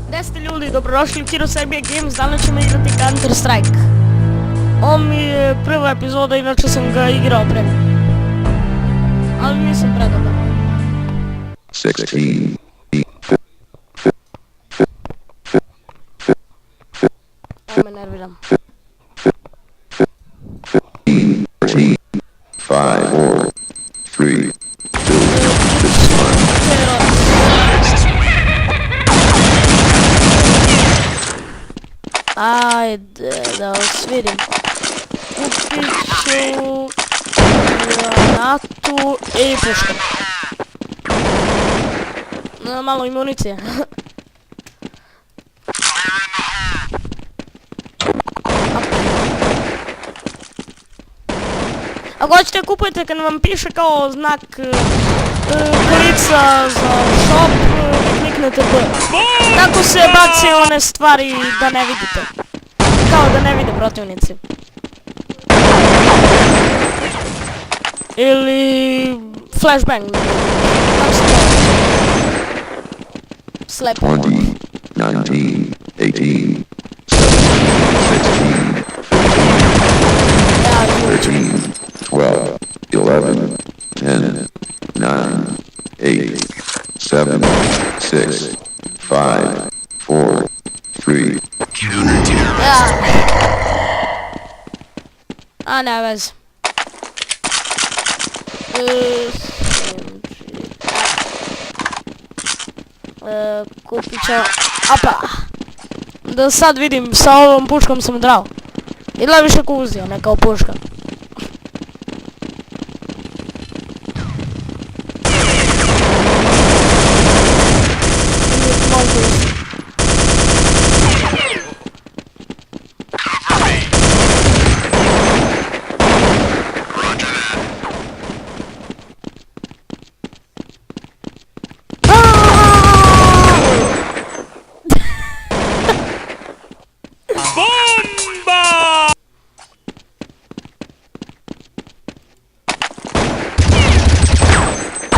Gde ste ljudi, dobrodošli u srpski Games, danas ćemo igrati Counter Strike. Ovo mi je prva epizoda, inače sam ga igrao pre. Ali nisam predobar. 16. Evo me nerviram. 5, 4, 3, 2, 1. Ajde, da vas vidim. Kupit ću granatu i pušku. Malo i municije. Ako hoćete kupujete kad vam piše kao znak kolica za shop, kliknete B. Tako se baci one stvari da ne vidite. Kao da ne vide protivnici. Ili flashbang. Kako se to? Slep. 20, 19, 18, 17, 16, 15, 12, 11, 10, 9, 8, 7, 6, 5, 4, 3. A ne vez. Kupit ću... Apa! Da sad vidim, sa ovom puškom sam drao. Ili više kuzija, ne kao puška.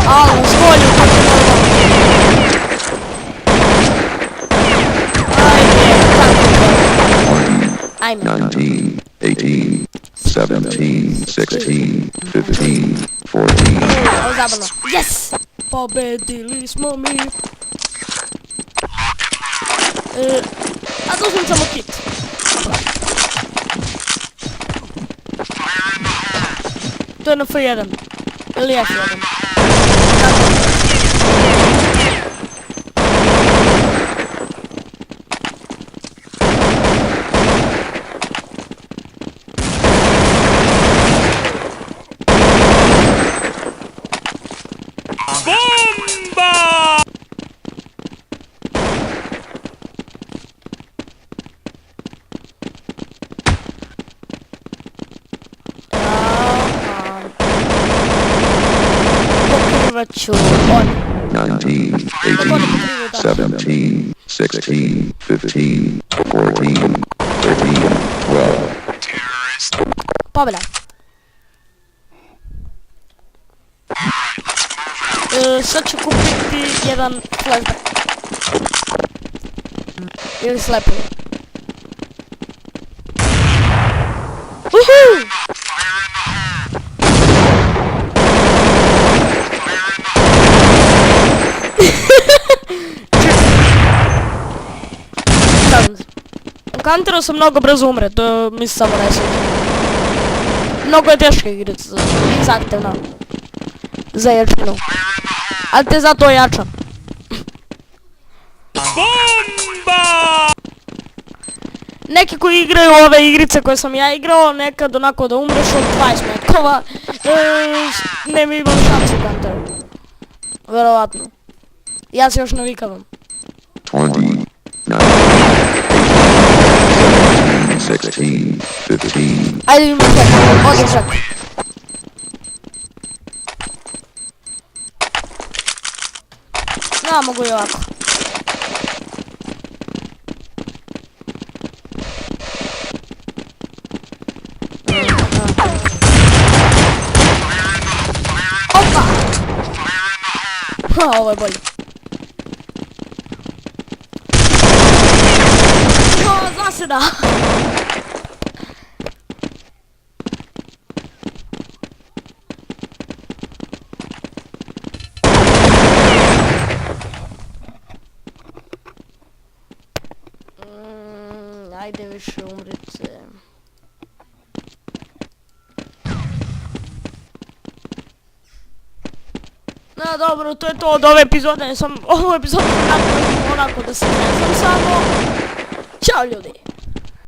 Alo, zvolju kako je ovo. Ajde, tako je. Ajme. 19, 18, 17, 16, 15, 14. Ovo je zabavno. Yes! Pobedili smo mi. A tu sam samo kit. To je na F1. Ili F1. Pokrivaću on. 19, 18, 17, 16, 15, 14, 13, 12. Pobjeda. Sad ću kupiti jedan flashback. Ili slepovi. Uhu! U Counteru se mnogo brzo umre, to mi se samo ne sviđa. Mnogo je teška igrica, zahtevna. Za jačinu. Ali te zato jačam. Bomba! Neki koji igraju ove igrice koje sam ja igrao, nekad onako da umreš od 20 metrova, ne imam šanse u Counteru. Verovatno. Ja se još navikavam. 20, 19, 16, 15. Ajde imam čak, odim čak. Ja mogu i ovako. Opa! Ha, ovo je bolje. Zna se da. Ajde više umrite. No dobro, to je to od ove epizode. Ovu epizodu sam napravila onako da se ne znam samo. Ćao ljudi.